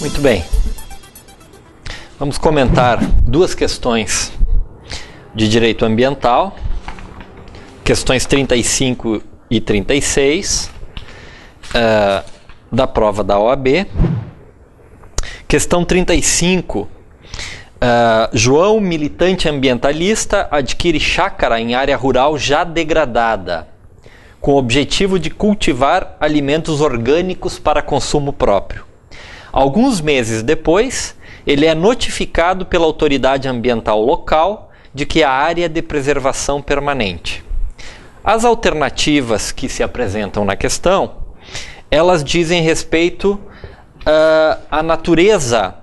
Muito bem. Vamos comentar duas questões de direito ambiental, questões 35 e 36 da prova da OAB. Questão 35. João, militante ambientalista, adquire chácara em área rural já degradada, com o objetivo de cultivar alimentos orgânicos para consumo próprio. Alguns meses depois, ele é notificado pela autoridade ambiental local de que a área é de preservação permanente. As alternativas que se apresentam na questão, elas dizem respeito à natureza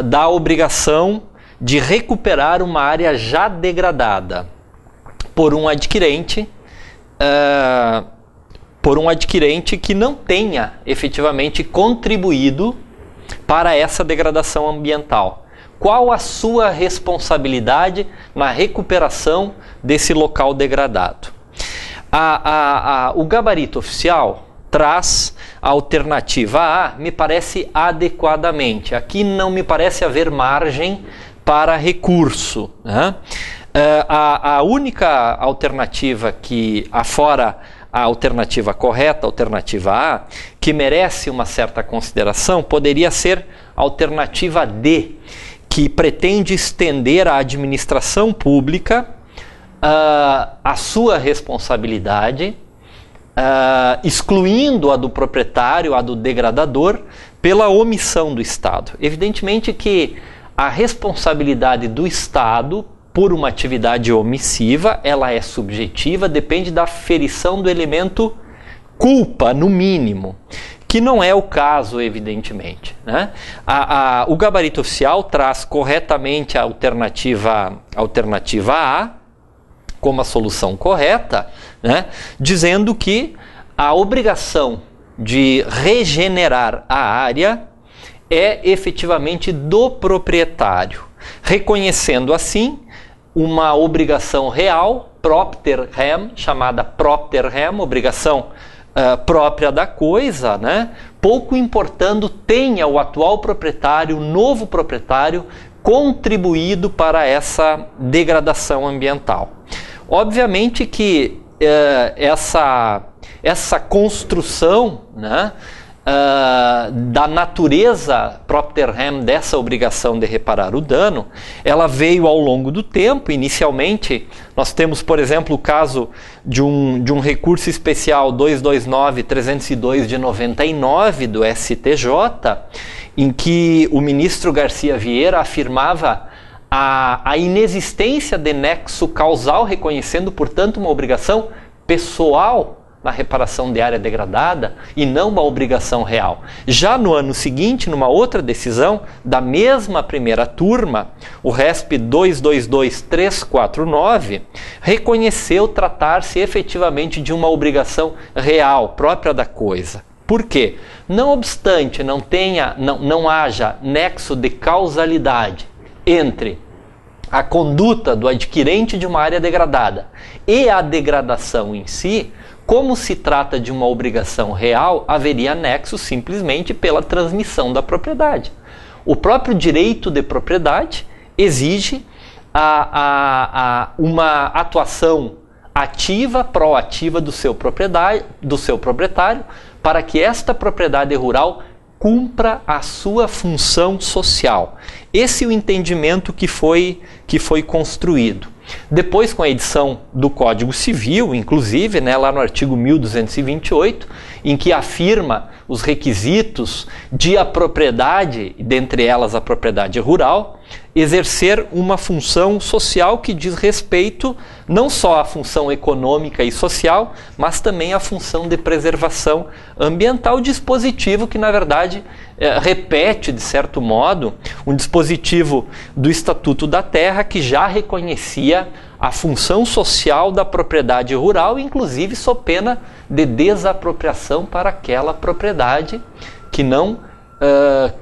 da obrigação de recuperar uma área já degradada por um adquirente que não tenha efetivamente contribuído para essa degradação ambiental. Qual a sua responsabilidade na recuperação desse local degradado? O gabarito oficial traz a alternativa A, me parece adequadamente. Aqui não me parece haver margem para recurso, né? A única alternativa que, afora a alternativa correta, a alternativa A, que merece uma certa consideração, poderia ser a alternativa D, que pretende estender à administração pública a sua responsabilidade, excluindo a do proprietário, a do degradador, pela omissão do Estado. Evidentemente que a responsabilidade do Estado por uma atividade omissiva, ela é subjetiva, depende da aferição do elemento culpa, no mínimo, que não é o caso, evidentemente, né? O gabarito oficial traz corretamente a alternativa A como a solução correta, né? Dizendo que a obrigação de regenerar a área é efetivamente do proprietário, reconhecendo assim uma obrigação real, propter rem, chamada propter rem, obrigação própria da coisa, né? Pouco importando tenha o atual proprietário, o novo proprietário, contribuído para essa degradação ambiental. Obviamente que essa construção, né, da natureza propter rem dessa obrigação de reparar o dano, ela veio ao longo do tempo. Inicialmente, nós temos, por exemplo, o caso de um recurso especial 229-302 de 99 do STJ, em que o ministro Garcia Vieira afirmava a inexistência de nexo causal, reconhecendo, portanto, uma obrigação pessoal na reparação de área degradada e não uma obrigação real. Já no ano seguinte, numa outra decisão da mesma primeira turma, o RESP 222349 reconheceu tratar-se efetivamente de uma obrigação real, própria da coisa. Por quê? Não obstante não haja nexo de causalidade entre a conduta do adquirente de uma área degradada e a degradação em si, como se trata de uma obrigação real, haveria nexo simplesmente pela transmissão da propriedade. O próprio direito de propriedade exige uma atuação ativa, proativa do seu proprietário, para que esta propriedade rural cumpra a sua função social. Esse é o entendimento que foi construído. Depois, com a edição do Código Civil, inclusive, né, lá no artigo 1228, em que afirma os requisitos de a propriedade, dentre elas a propriedade rural, exercer uma função social que diz respeito não só à função econômica e social, mas também à função de preservação ambiental, dispositivo que, na verdade, repete, de certo modo, um dispositivo do Estatuto da Terra que já reconhecia a função social da propriedade rural, inclusive sob pena de desapropriação para aquela propriedade que não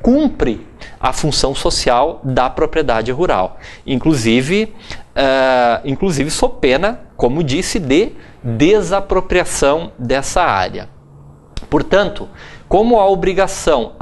cumpre a função social da propriedade rural. Inclusive sob pena, como disse, de desapropriação dessa área. Portanto, como a obrigação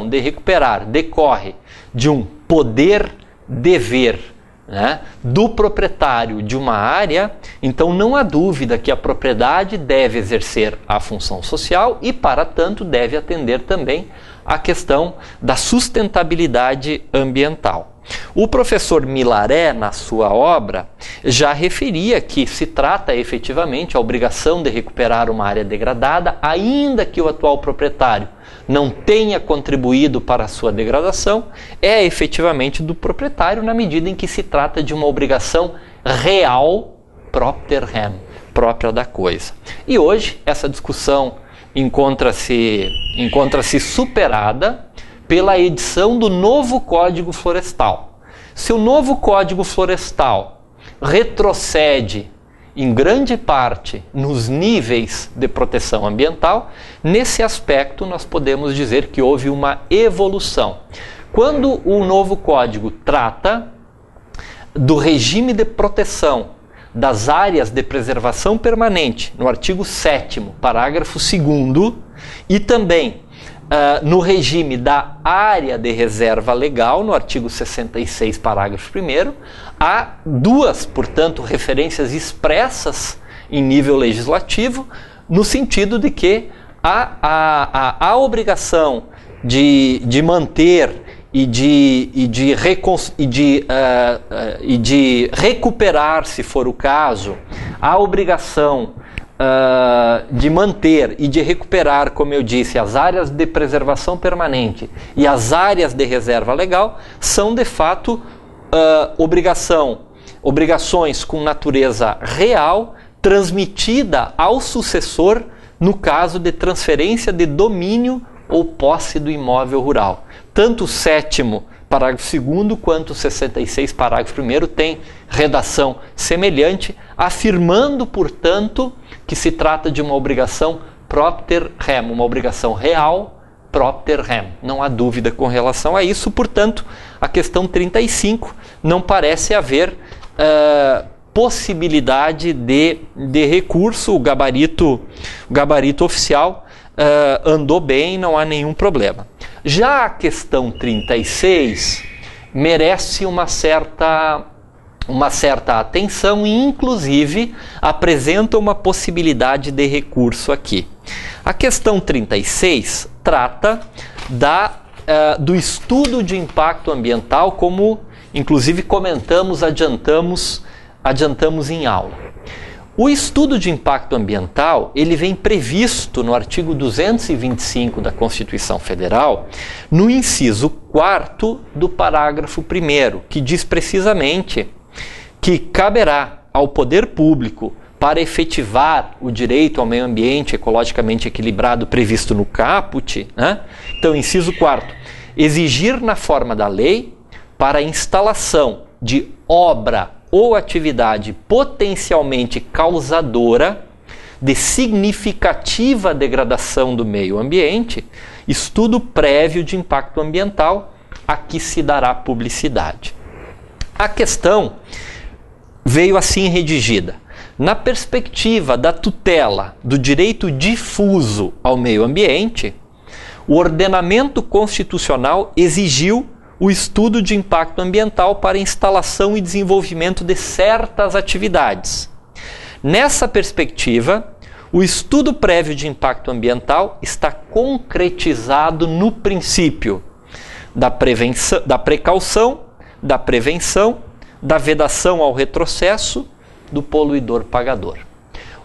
de recuperar decorre de um poder-dever, né, do proprietário de uma área, então não há dúvida que a propriedade deve exercer a função social e, para tanto, deve atender também à questão da sustentabilidade ambiental. O professor Milaré, na sua obra, já referia que se trata efetivamente a obrigação de recuperar uma área degradada, ainda que o atual proprietário não tenha contribuído para a sua degradação, é efetivamente do proprietário na medida em que se trata de uma obrigação real, propter rem, própria da coisa. E hoje essa discussão encontra-se superada pela edição do novo Código Florestal. Se o novo Código Florestal retrocede em grande parte nos níveis de proteção ambiental, nesse aspecto nós podemos dizer que houve uma evolução. Quando o novo código trata do regime de proteção das áreas de preservação permanente, no artigo 7º, parágrafo 2º, e também no regime da área de reserva legal, no artigo 66, parágrafo 1º, há duas, portanto, referências expressas em nível legislativo, no sentido de que a obrigação de manter e de recuperar, se for o caso, a obrigação de manter e de recuperar, como eu disse, as áreas de preservação permanente e as áreas de reserva legal são, de fato, obrigações com natureza real transmitida ao sucessor no caso de transferência de domínio ou posse do imóvel rural. Tanto o 7º, parágrafo 2º, quanto o 66, parágrafo 1º, tem redação semelhante, afirmando, portanto, que se trata de uma obrigação propter rem, uma obrigação real propter rem. Não há dúvida com relação a isso, portanto, a questão 35 não parece haver possibilidade de recurso, o gabarito oficial andou bem, não há nenhum problema. Já a questão 36 merece uma certa atenção e, inclusive, apresenta uma possibilidade de recurso aqui. A questão 36 trata do estudo de impacto ambiental, como, inclusive, adiantamos em aula. O estudo de impacto ambiental, ele vem previsto no artigo 225 da Constituição Federal, no inciso 4º do parágrafo 1º, que diz precisamente que caberá ao poder público, para efetivar o direito ao meio ambiente ecologicamente equilibrado previsto no caput, né? Então, inciso 4º, exigir na forma da lei para a instalação de obra ou atividade potencialmente causadora de significativa degradação do meio ambiente, estudo prévio de impacto ambiental a que se dará publicidade. A questão veio assim redigida: na perspectiva da tutela do direito difuso ao meio ambiente, o ordenamento constitucional exigiu o estudo de impacto ambiental para instalação e desenvolvimento de certas atividades. Nessa perspectiva, o estudo prévio de impacto ambiental está concretizado no princípio da precaução, da prevenção, da vedação ao retrocesso, do poluidor pagador.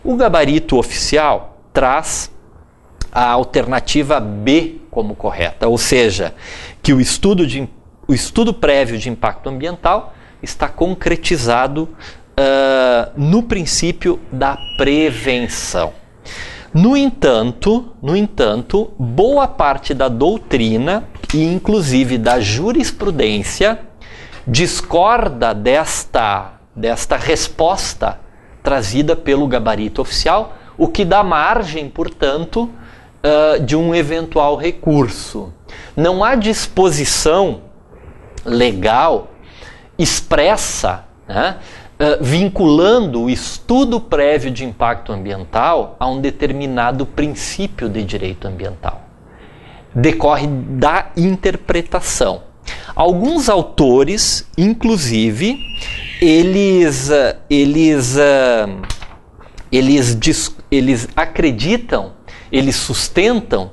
O gabarito oficial traz a alternativa B como correta, ou seja, que o estudo prévio de impacto ambiental está concretizado no princípio da prevenção. No entanto, boa parte da doutrina e inclusive da jurisprudência discorda desta resposta trazida pelo gabarito oficial, o que dá margem, portanto, de um eventual recurso. Não há disposição legal expressa, né, vinculando o estudo prévio de impacto ambiental a um determinado princípio de direito ambiental. Decorre da interpretação. Alguns autores, inclusive, eles acreditam, eles sustentam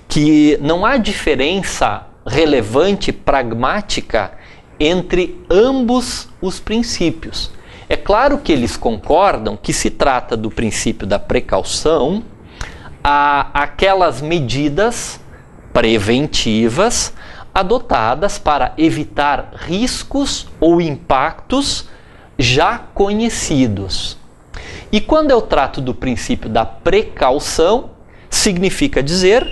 que não há diferença relevante, pragmática, entre ambos os princípios. É claro que eles concordam que se trata do princípio da precaução, aquelas medidas preventivas adotadas para evitar riscos ou impactos já conhecidos. E quando eu trato do princípio da precaução, significa dizer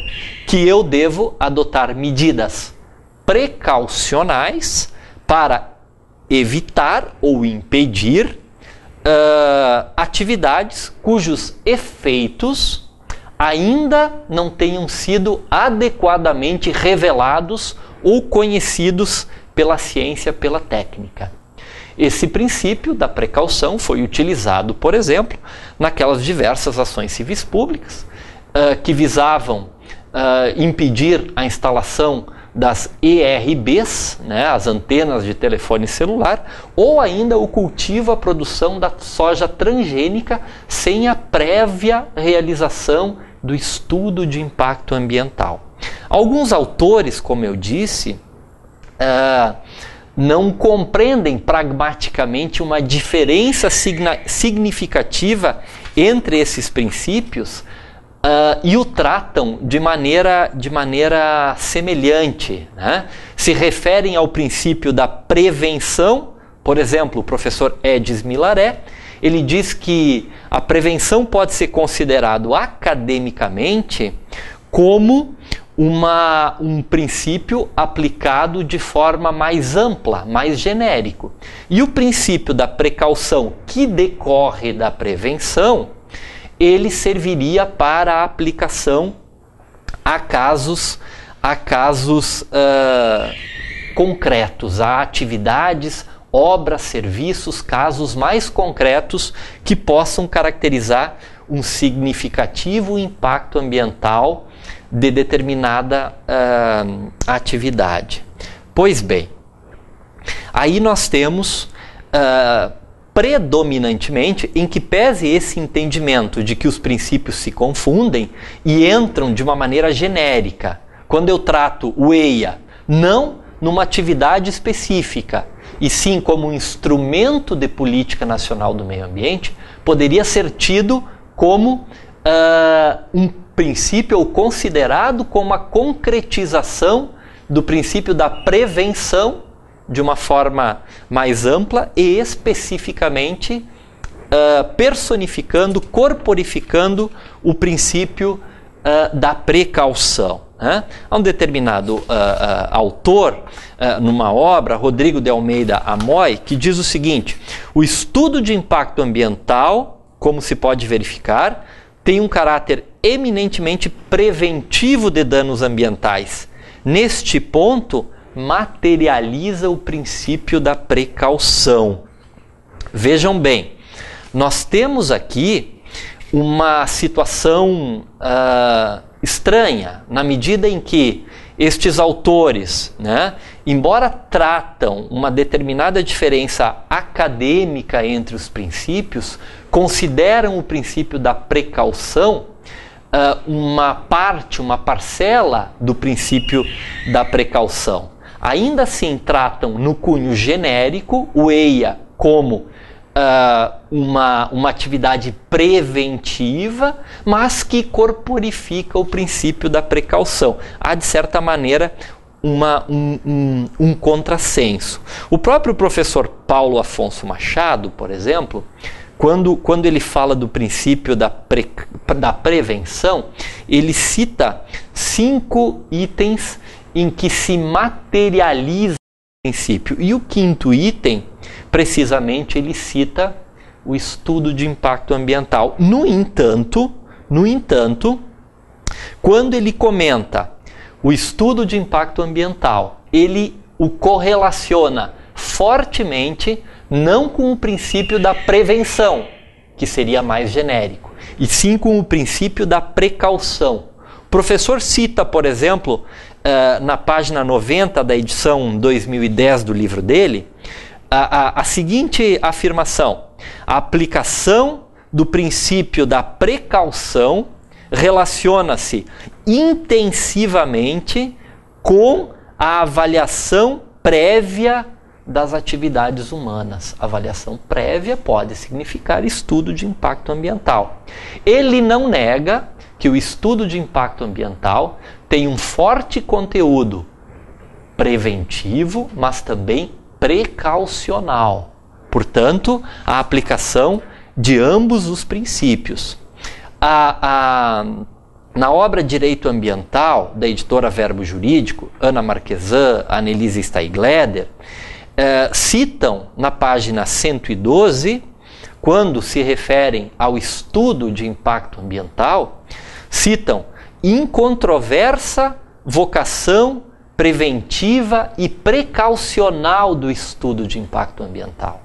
que eu devo adotar medidas precaucionais para evitar ou impedir atividades cujos efeitos ainda não tenham sido adequadamente revelados ou conhecidos pela ciência, pela técnica. Esse princípio da precaução foi utilizado, por exemplo, naquelas diversas ações civis públicas que visavam impedir a instalação das ERBs, né, as antenas de telefone celular, ou ainda o cultivo, a produção da soja transgênica sem a prévia realização do estudo de impacto ambiental. Alguns autores, como eu disse, não compreendem pragmaticamente uma diferença significativa entre esses princípios e o tratam de maneira semelhante, né? Se referem ao princípio da prevenção. Por exemplo, o professor Edis Milaré, ele diz que a prevenção pode ser considerado academicamente como um princípio aplicado de forma mais ampla, mais genérico. E o princípio da precaução que decorre da prevenção, ele serviria para a aplicação a casos concretos, a atividades, obras, serviços, casos mais concretos que possam caracterizar um significativo impacto ambiental de determinada atividade. Pois bem, aí nós temos predominantemente, em que pese esse entendimento de que os princípios se confundem e entram de uma maneira genérica, quando eu trato o EIA não numa atividade específica, e sim como um instrumento de política nacional do meio ambiente, poderia ser tido como um princípio ou considerado como a concretização do princípio da prevenção de uma forma mais ampla e especificamente personificando, corporificando o princípio da precaução. Né? Há um determinado autor, numa obra, Rodrigo de Almeida Amoy, que diz o seguinte: o estudo de impacto ambiental, como se pode verificar, tem um caráter eminentemente preventivo de danos ambientais. Neste ponto, materializa o princípio da precaução. Vejam bem, nós temos aqui uma situação estranha, na medida em que estes autores, né, embora tratam uma determinada diferença acadêmica entre os princípios, consideram o princípio da precaução uma parte, uma parcela do princípio da precaução. Ainda assim tratam no cunho genérico o EIA como uma atividade preventiva, mas que corporifica o princípio da precaução. Há, de certa maneira, um contrassenso. O próprio professor Paulo Afonso Machado, por exemplo, quando ele fala do princípio da prevenção, ele cita 5 itens em que se materializa o princípio. E o 5º item, precisamente, ele cita o estudo de impacto ambiental. No entanto, quando ele comenta o estudo de impacto ambiental, ele o correlaciona fortemente não com o princípio da prevenção, que seria mais genérico, e sim com o princípio da precaução. O professor cita, por exemplo, na página 90 da edição 2010 do livro dele, a seguinte afirmação: a aplicação do princípio da precaução relaciona-se intensivamente com a avaliação prévia das atividades humanas. Avaliação prévia pode significar estudo de impacto ambiental. Ele não nega que o estudo de impacto ambiental tem um forte conteúdo preventivo, mas também precaucional. Portanto, a aplicação de ambos os princípios. Na obra Direito Ambiental, da editora Verbo Jurídico, Ana Marquesan, Annelise Steigleder, citam na página 112, quando se referem ao estudo de impacto ambiental, citam incontroversa vocação preventiva e precaucional do estudo de impacto ambiental.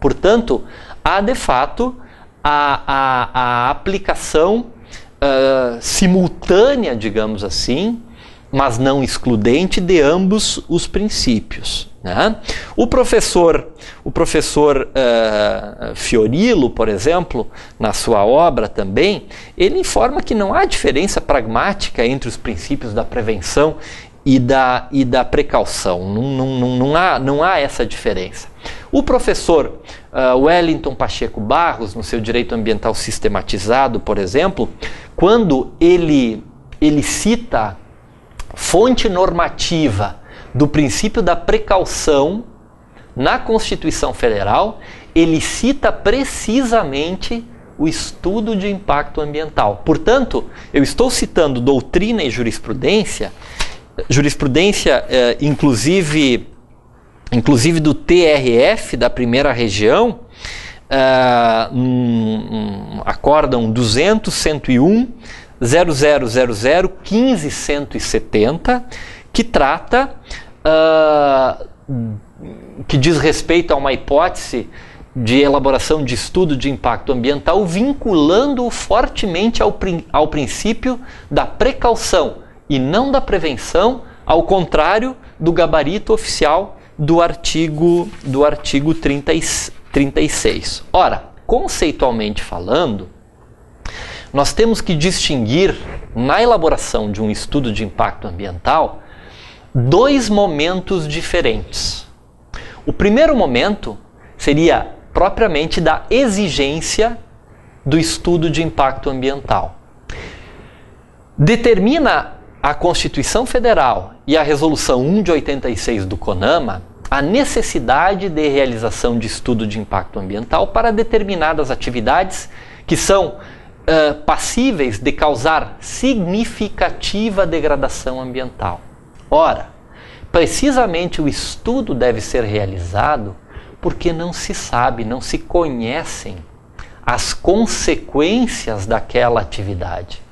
Portanto, há de fato a aplicação simultânea, digamos assim, mas não excludente, de ambos os princípios, né? O professor Fiorillo, por exemplo, na sua obra também, ele informa que não há diferença pragmática entre os princípios da prevenção e da precaução. Não há essa diferença. O professor Wellington Pacheco Barros, no seu Direito Ambiental Sistematizado, por exemplo, quando ele cita fonte normativa do princípio da precaução na Constituição Federal, ele cita precisamente o estudo de impacto ambiental. Portanto, eu estou citando doutrina e jurisprudência, inclusive do TRF, da primeira região, acórdão 200, 101, 0000 15170, que trata, que diz respeito a uma hipótese de elaboração de estudo de impacto ambiental, vinculando-o fortemente ao princípio da precaução e não da prevenção, ao contrário do gabarito oficial do artigo 36. Ora, conceitualmente falando, nós temos que distinguir, na elaboração de um estudo de impacto ambiental, dois momentos diferentes. O primeiro momento seria propriamente da exigência do estudo de impacto ambiental. Determina a Constituição Federal e a Resolução 1 de 86 do CONAMA a necessidade de realização de estudo de impacto ambiental para determinadas atividades que são passíveis de causar significativa degradação ambiental. Ora, precisamente o estudo deve ser realizado porque não se sabe, não se conhecem as consequências daquela atividade.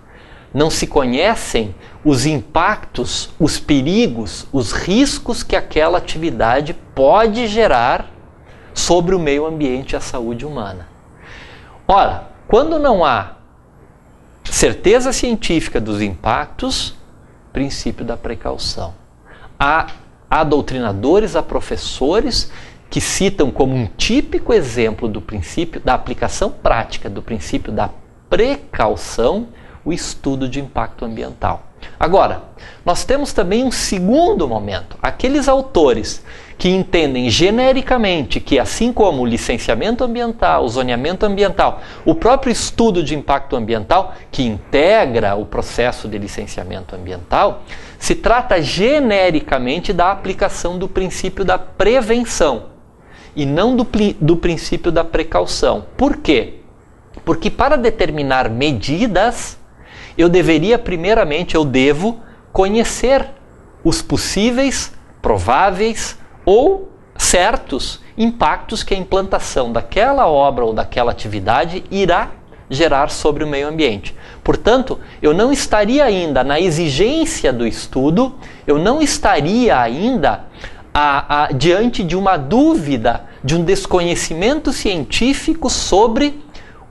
Não se conhecem os impactos, os perigos, os riscos que aquela atividade pode gerar sobre o meio ambiente e a saúde humana. Ora, quando não há certeza científica dos impactos, princípio da precaução. Há doutrinadores, há professores que citam como um típico exemplo do princípio da aplicação prática do princípio da precaução o estudo de impacto ambiental. Agora, nós temos também um segundo momento. Aqueles autores que entendem genericamente que, assim como o licenciamento ambiental, o zoneamento ambiental, o próprio estudo de impacto ambiental, que integra o processo de licenciamento ambiental, se trata genericamente da aplicação do princípio da prevenção e não do princípio da precaução. Por quê? Porque para determinar medidas, eu devo conhecer os possíveis, prováveis ou certos impactos que a implantação daquela obra ou daquela atividade irá gerar sobre o meio ambiente. Portanto, eu não estaria ainda na exigência do estudo, eu não estaria ainda diante de uma dúvida de um desconhecimento científico sobre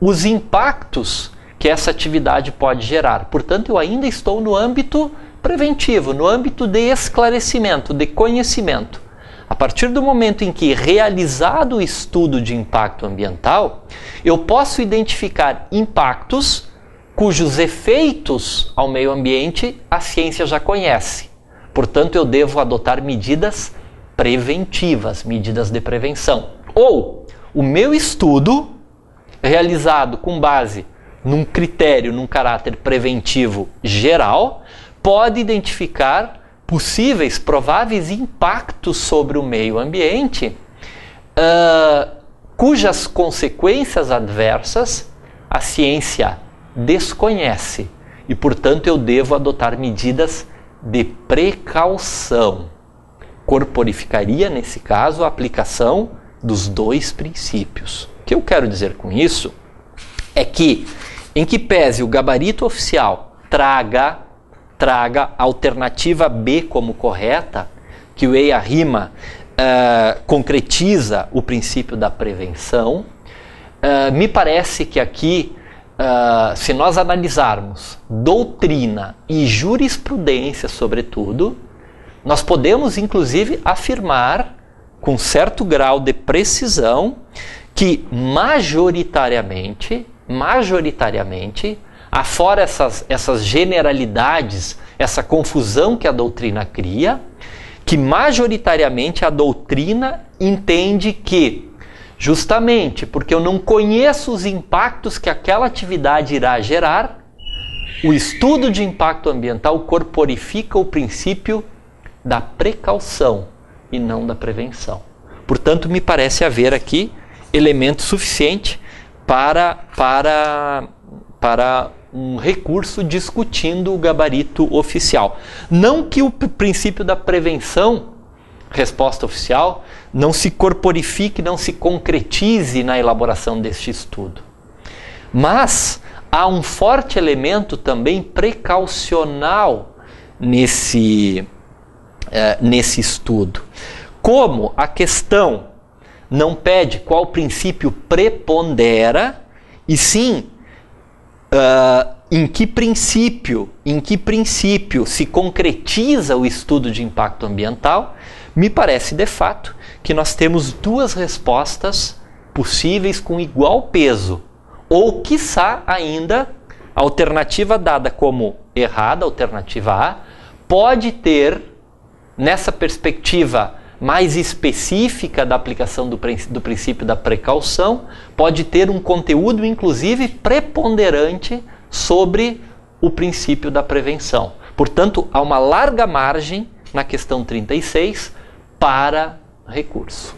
os impactos que essa atividade pode gerar. Portanto, eu ainda estou no âmbito preventivo, no âmbito de esclarecimento, de conhecimento. A partir do momento em que, realizado o estudo de impacto ambiental, eu posso identificar impactos cujos efeitos ao meio ambiente a ciência já conhece. Portanto, eu devo adotar medidas preventivas, medidas de prevenção. Ou o meu estudo, realizado com base num critério, num caráter preventivo geral, pode identificar possíveis, prováveis impactos sobre o meio ambiente, cujas consequências adversas a ciência desconhece. E, portanto, eu devo adotar medidas de precaução. Corporificaria, nesse caso, a aplicação dos dois princípios. O que eu quero dizer com isso é que, em que pese o gabarito oficial traga a alternativa B como correta, que o EIA-RIMA concretiza o princípio da prevenção, me parece que aqui, se nós analisarmos doutrina e jurisprudência, sobretudo, nós podemos, inclusive, afirmar com certo grau de precisão que majoritariamente, afora essas generalidades, essa confusão que a doutrina cria, que majoritariamente a doutrina entende que, justamente porque eu não conheço os impactos que aquela atividade irá gerar, o estudo de impacto ambiental corporifica o princípio da precaução e não da prevenção. Portanto, me parece haver aqui elemento suficiente para um recurso discutindo o gabarito oficial. Não que o princípio da prevenção, resposta oficial, não se corporifique, não se concretize na elaboração deste estudo. Mas há um forte elemento também precaucional nesse estudo. Como a questão não pede qual princípio prepondera, e sim em que princípio se concretiza o estudo de impacto ambiental, me parece de fato que nós temos duas respostas possíveis com igual peso, ou quiçá ainda a alternativa dada como errada, a alternativa A, pode ter, nessa perspectiva mais específica da aplicação do princípio da precaução, pode ter um conteúdo, inclusive, preponderante sobre o princípio da prevenção. Portanto, há uma larga margem na questão 36 para recurso.